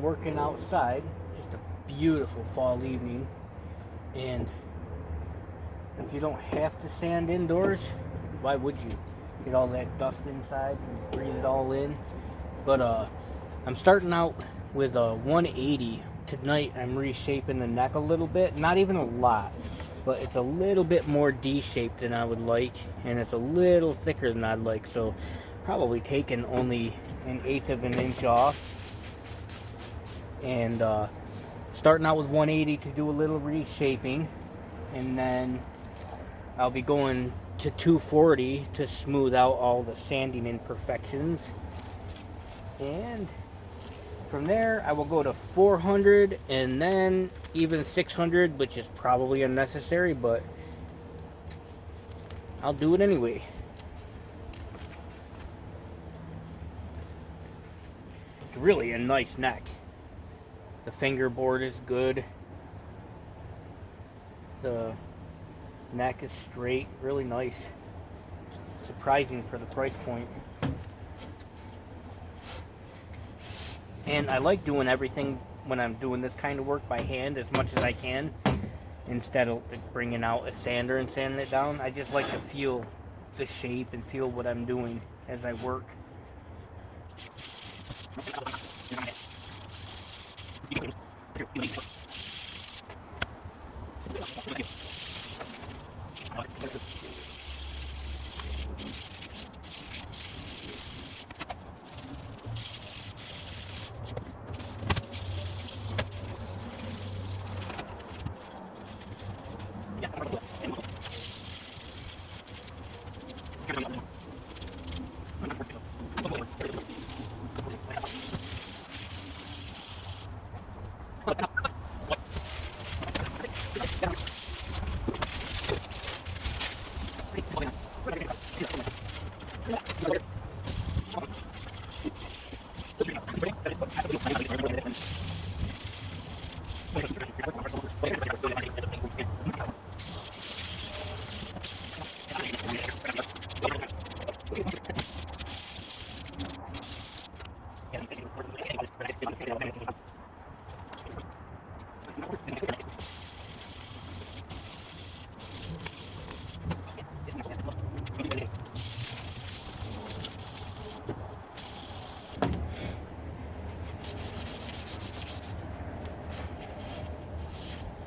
working outside. Just a beautiful fall evening. And if you don't have to sand indoors, why would you? Get all that dust inside and breathe it all in. But I'm starting out with a 180. Tonight I'm reshaping the neck a little bit. Not even a lot, but it's a little bit more D-shaped than I would like. And it's a little thicker than I'd like. So probably taking only 1/8 of an inch off. And starting out with 180 to do a little reshaping. And then I'll be going to 240 to smooth out all the sanding imperfections. And from there I will go to 400 and then even 600, which is probably unnecessary, but I'll do it anyway. It's really a nice neck. The fingerboard is good. The neck is straight, really nice. Surprising for the price point. And I like doing everything when I'm doing this kind of work by hand as much as I can, instead of bringing out a sander and sanding it down. I just like to feel the shape and feel what I'm doing as I work.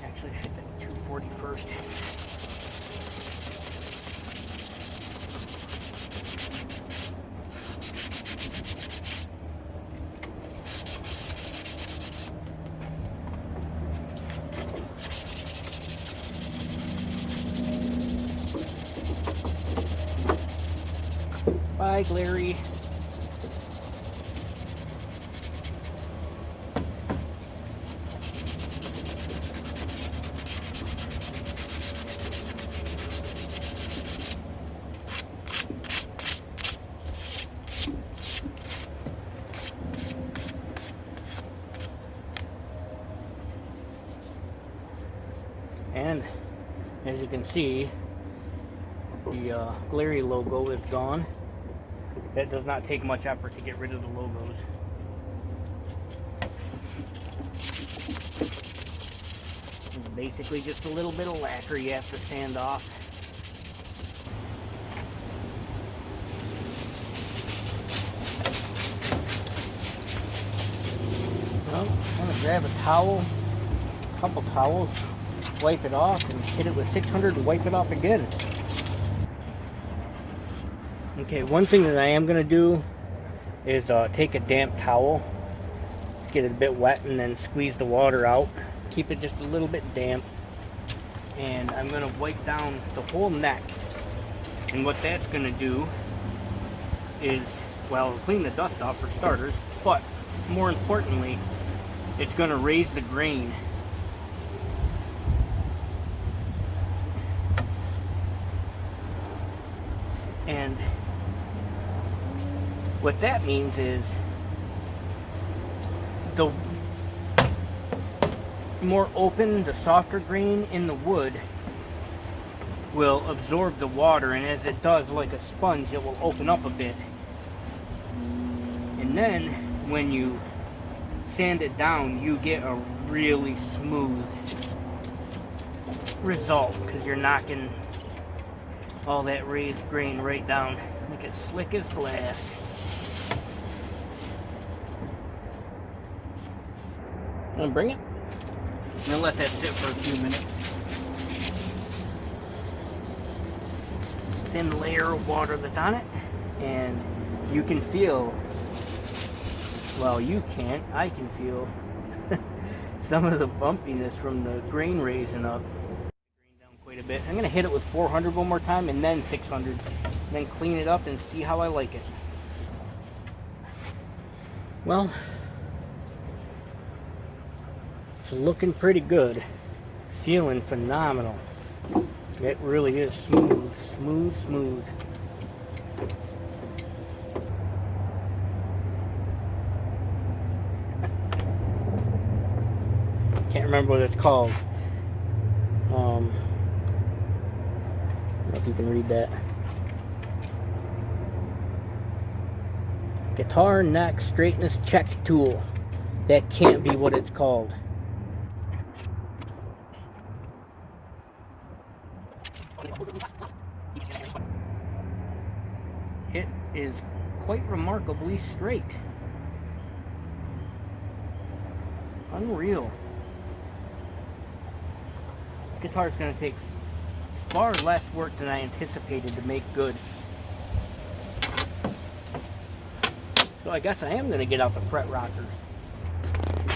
Actually, I hit that 240 first. Bye, Larry. And as you can see, the Glary logo is gone. That does not take much effort to get rid of the logos. It's basically just a little bit of lacquer you have to sand off. Well, I'm going to grab a towel, a couple towels, wipe it off, and hit it with 600 and wipe it off again. Okay, one thing that I am going to do is take a damp towel, get it a bit wet, and then squeeze the water out. Keep it just a little bit damp. And I'm going to wipe down the whole neck. And what that's going to do is, well, clean the dust off for starters, but more importantly, it's going to raise the grain. And what that means is the more open, the softer grain in the wood will absorb the water, and as it does, like a sponge, it will open up a bit. And then when you sand it down, you get a really smooth result because you're knocking all that raised grain right down, make it slick as glass. I'm gonna bring it. I'm gonna let that sit for a few minutes. Thin layer of water that's on it, and you can feel, well, you can't, I can feel some of the bumpiness from the grain raising up. Down quite a bit. I'm gonna hit it with 400 one more time and then 600, and then clean it up and see how I like it. Well, it's looking pretty good, feeling phenomenal. It really is smooth, smooth, smooth. Can't remember what it's called. I don't know if you can read that. Guitar neck straightness check tool. That can't be what it's called. It is quite remarkably straight. Unreal. This guitar is going to take far less work than I anticipated to make good. So I guess I am going to get out the fret rocker.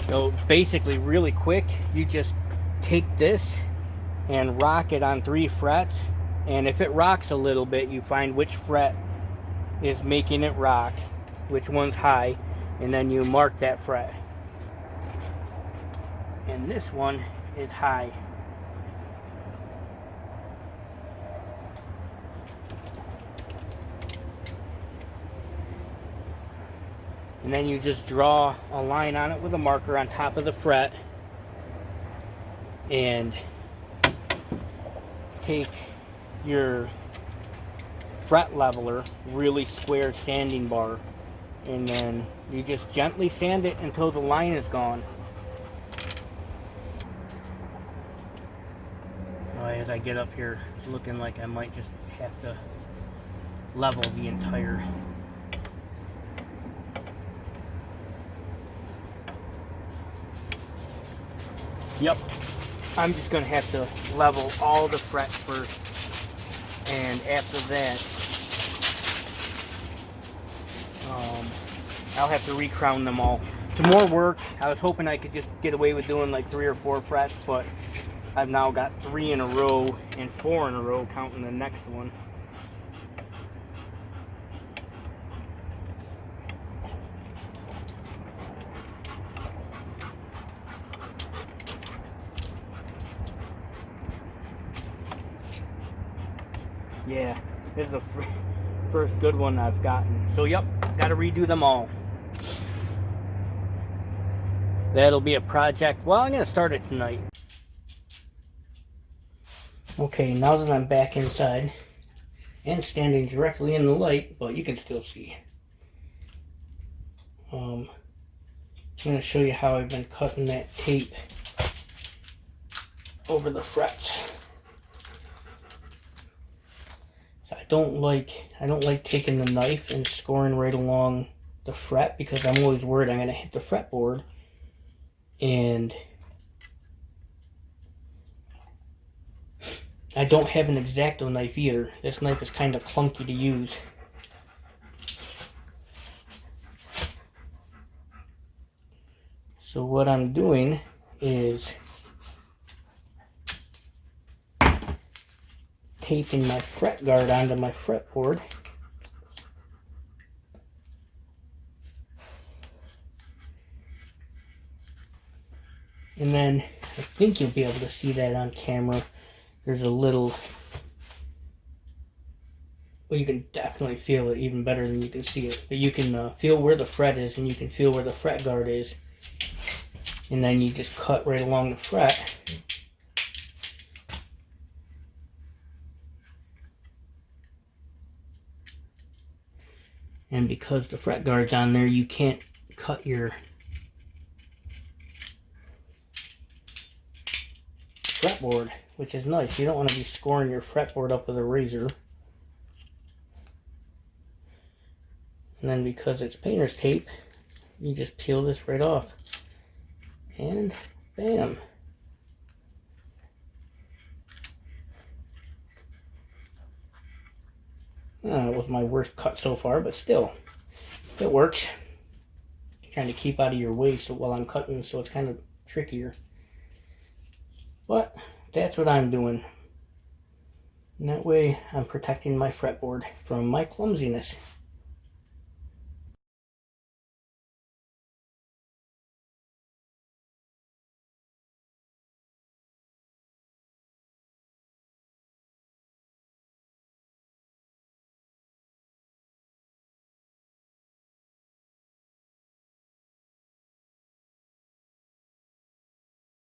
So basically, really quick, you just take this and rock it on 3 frets, and if it rocks a little bit, you find which fret is making it rock, which one's high, and then you mark that fret. And this one is high. And then you just draw a line on it with a marker on top of the fret, and take your fret leveler, really square sanding bar, and then you just gently sand it until the line is gone. As I get up here, it's looking like I might just have to level the entire. Yep, I'm just going to have to level all the frets first, and after that, I'll have to recrown them all. Some more work. I was hoping I could just get away with doing like 3 or 4 frets, but I've now got 3 in a row and 4 in a row, counting the next one. Yeah, this is the first good one I've gotten. So yep, got to redo them all. That'll be a project. Well, I'm going to start it tonight. Okay, now that I'm back inside and standing directly in the light, but you can still see. I'm going to show you how I've been cutting that tape over the frets. So I don't like taking the knife and scoring right along the fret, because I'm always worried I'm going to hit the fretboard. And I don't have an X-Acto knife either. This knife is kind of clunky to use. So what I'm doing is taping my fret guard onto my fretboard. And then I think you'll be able to see that on camera. There's a little, well, you can definitely feel it even better than you can see it. But you can feel where the fret is, and you can feel where the fret guard is. And then you just cut right along the fret. And because the fret guard's on there, you can't cut your fretboard, which is nice. You don't want to be scoring your fretboard up with a razor. And then because it's painter's tape, you just peel this right off. And bam. That was my worst cut so far, but still, it works. Trying to keep out of your way so while I'm cutting, so it's kind of trickier. But that's what I'm doing. And that way I'm protecting my fretboard from my clumsiness.